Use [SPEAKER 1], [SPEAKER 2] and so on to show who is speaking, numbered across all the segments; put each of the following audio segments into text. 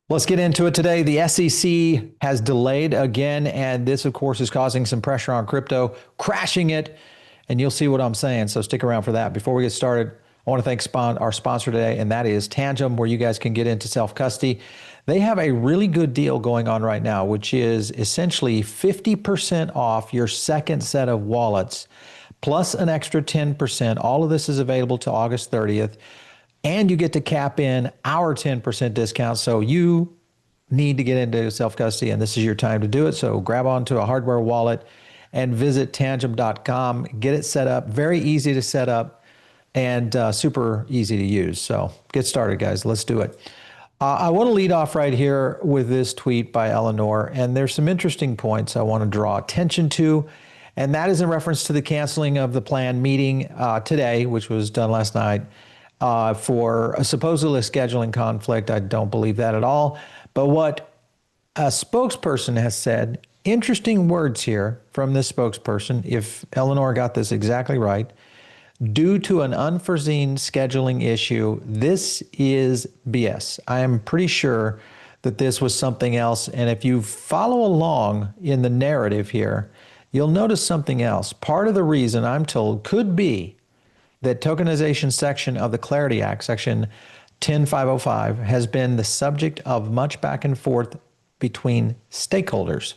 [SPEAKER 1] Let's get into it today. The SEC has delayed again, and this, of course, is causing some pressure on crypto, crashing it, and you'll see what I'm saying, so stick around for that. Before we get started, I want to thank our sponsor today, and that is Tangem, where you guys can get into self-custody. They have a really good deal going on right now, which is essentially 50% off your second set of wallets, plus an extra 10%. All of this is available to August 30th. And you get to cap in our 10% discount. So you need to get into self-custody, and this is your time to do it. So grab onto a hardware wallet and visit tangem.com. Get it set up. Very easy to set up and super easy to use. So get started, guys. Let's do it. I want to lead off right here with this tweet by Eleanor. And there's some interesting points I want to draw attention to. And that is in reference to the canceling of the planned meeting today, which was done last night. For a supposedly scheduling conflict. I don't believe that at all. But what a spokesperson has said, interesting words here from this spokesperson, if Eleanor got this exactly right, due to an unforeseen scheduling issue, this is BS. I am pretty sure that this was something else. And if you follow along in the narrative here, you'll notice something else. Part of the reason, I'm told, could be that tokenization section of the Clarity Act, section 10505, has been the subject of much back and forth between stakeholders.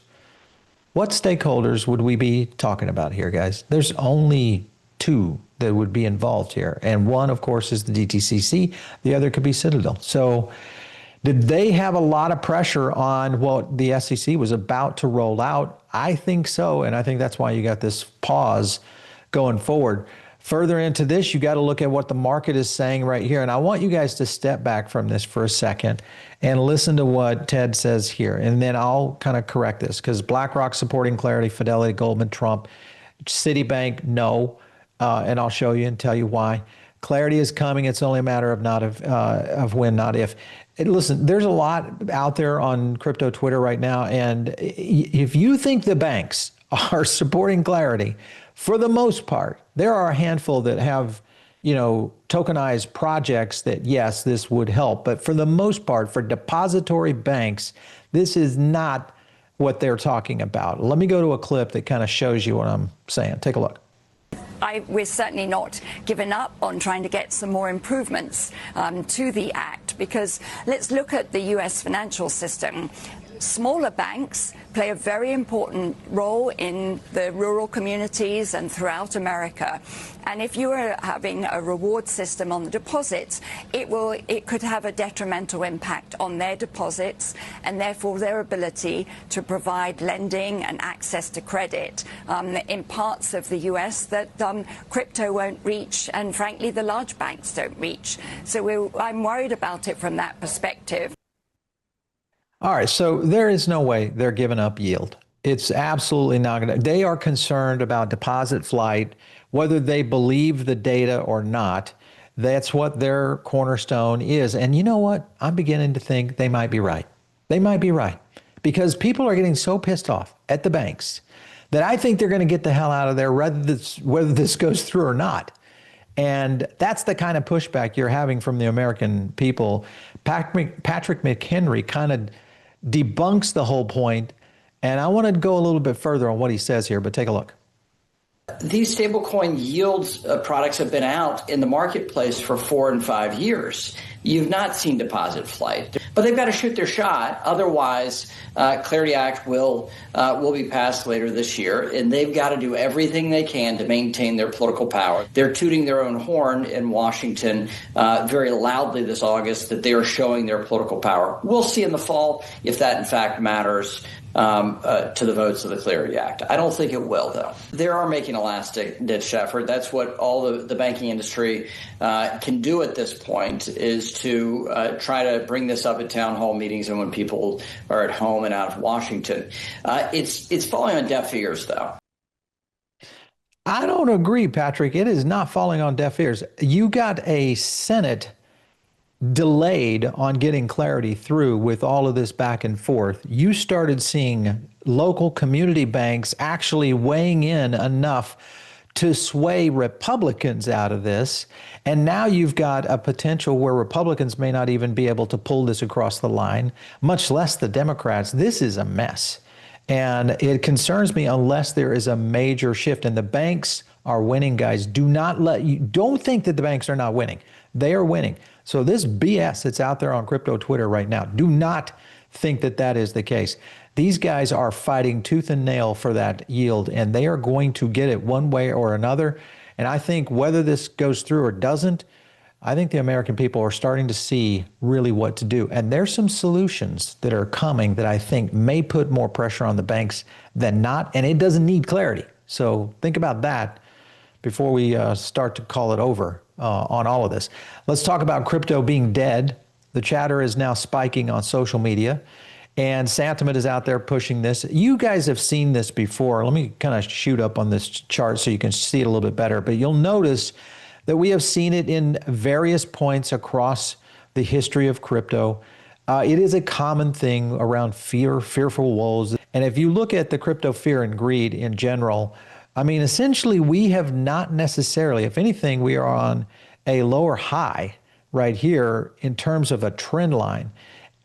[SPEAKER 1] What stakeholders would we be talking about here, guys? There's only two that would be involved here. And one, of course, is the DTCC. The other could be Citadel. So did they have a lot of pressure on what the SEC was about to roll out? I think so. And I think that's why you got this pause going forward. Further into this, you got to look at what the market is saying right here. And I want you guys to step back from this for a second and listen to what Ted says here. And then I'll kind of correct this, because BlackRock supporting Clarity, Fidelity, Goldman, Trump, Citibank, no. And I'll show you and tell you why. Clarity is coming. It's only a matter of when, not if. And listen, there's a lot out there on crypto Twitter right now. And if you think the banks are supporting Clarity, for the most part, there are a handful that have, tokenized projects that, yes, this would help. But for the most part, for depository banks, this is not what they're talking about. Let me go to a clip that kind of shows you what I'm saying. Take a look.
[SPEAKER 2] We're certainly not giving up on trying to get some more improvements to the Act, because let's look at the U.S. financial system. Smaller banks play a very important role in the rural communities and throughout America. And if you are having a reward system on the deposits, it could have a detrimental impact on their deposits and therefore their ability to provide lending and access to credit in parts of the U.S. that crypto won't reach, and frankly the large banks don't reach. So I'm worried about it from that perspective.
[SPEAKER 1] All right, so there is no way they're giving up yield. It's absolutely not going to. They are concerned about deposit flight, whether they believe the data or not. That's what their cornerstone is. And you know what? I'm beginning to think they might be right. They might be right, because people are getting so pissed off at the banks that I think they're going to get the hell out of there, whether this goes through or not. And that's the kind of pushback you're having from the American people. Patrick McHenry kind of debunks the whole point, and I want to go a little bit further on what he says here, but take a look.
[SPEAKER 3] These stablecoin yields products have been out in the marketplace for 4 and 5 years. You've not seen deposit flight, but they've got to shoot their shot. Otherwise, Clarity Act will be passed later this year, and they've got to do everything they can to maintain their political power. They're tooting their own horn in Washington very loudly this August that they are showing their political power. We'll see in the fall if that in fact matters to the votes of the Clarity Act. I don't think it will, though. They are making a last-ditch effort. That's what all the banking industry can do at this point, is to try to bring this up at town hall meetings and when people are at home and out of Washington. It's falling on deaf ears, though.
[SPEAKER 1] I don't agree, Patrick. It is not falling on deaf ears. You got a Senate delayed on getting Clarity through with all of this back and forth. You started seeing local community banks actually weighing in enough to sway Republicans out of this. And now you've got a potential where Republicans may not even be able to pull this across the line, much less the Democrats. This is a mess. And it concerns me unless there is a major shift. And the banks are winning, guys. Don't think that the banks are not winning. They are winning. So this BS that's out there on crypto Twitter right now, do not think that that is the case. These guys are fighting tooth and nail for that yield, and they are going to get it one way or another. And I think whether this goes through or doesn't, I think the American people are starting to see really what to do. And there's some solutions that are coming that I think may put more pressure on the banks than not, and it doesn't need clarity. So think about that before we start to call it over on all of this. Let's talk about crypto being dead. The chatter is now spiking on social media, and sentiment is out there pushing this. You guys have seen this before. Let me kind of shoot up on this chart so you can see it a little bit better. But you'll notice that we have seen it in various points across the history of crypto. It is a common thing around fearful wolves. And if you look at the crypto fear and greed in general, I mean, essentially, we have not necessarily, if anything, we are on a lower high right here in terms of a trend line.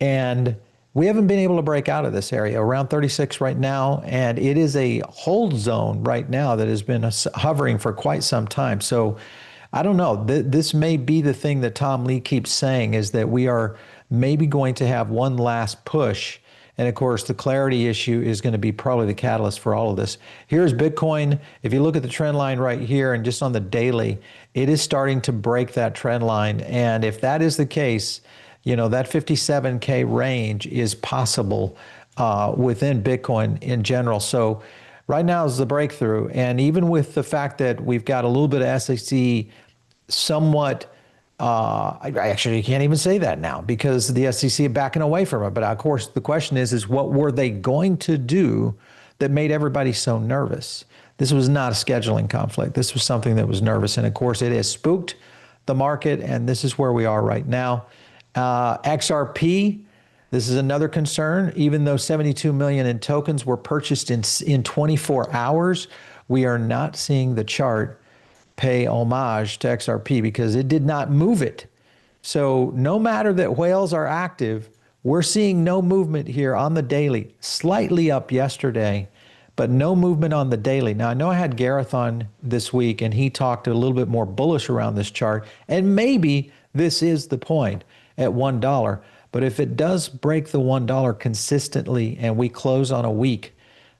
[SPEAKER 1] And we haven't been able to break out of this area, around 36 right now. And it is a hold zone right now that has been hovering for quite some time. So I don't know. This may be the thing that Tom Lee keeps saying, is that we are maybe going to have one last push. And of course, the clarity issue is going to be probably the catalyst for all of this. Here's Bitcoin. If you look at the trend line right here and just on the daily, it is starting to break that trend line. And if that is the case, you know, that 57K range is possible within Bitcoin in general. So right now is the breakthrough. And even with the fact that we've got a little bit of SEC somewhat, I actually can't even say that now because the SEC are backing away from it. But of course, the question is what were they going to do that made everybody so nervous? This was not a scheduling conflict. This was something that was nervous. And of course, it has spooked the market. And this is where we are right now. XRP, this is another concern. Even though 72 million in tokens were purchased in 24 hours, we are not seeing the chart pay homage to XRP because it did not move it. So no matter that whales are active, we're seeing no movement here on the daily, slightly up yesterday, but no movement on the daily. Now, I know I had Gareth on this week, and he talked a little bit more bullish around this chart, and maybe this is the point at $1. But if it does break the $1 consistently and we close on a week,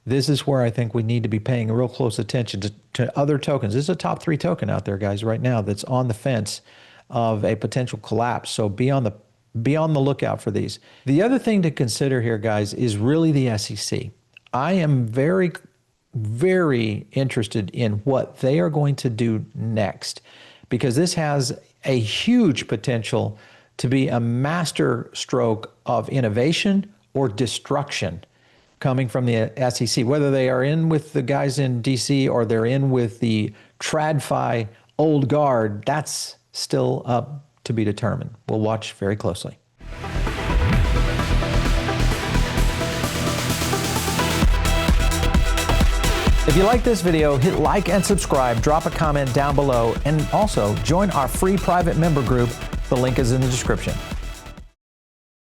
[SPEAKER 1] this is where I think we need to be paying real close attention to other tokens. This is a top 3 token out there, guys, right now that's on the fence of a potential collapse. So be on the lookout for these. The other thing to consider here, guys, is really the SEC. I am very, very interested in what they are going to do next because this has a huge potential to be a master stroke of innovation or destruction coming from the SEC, whether they are in with the guys in DC or they're in with the TradFi old guard, that's still up to be determined. We'll watch very closely. If you like this video, hit like and subscribe, drop a comment down below, and also join our free private member group. The link is in the description.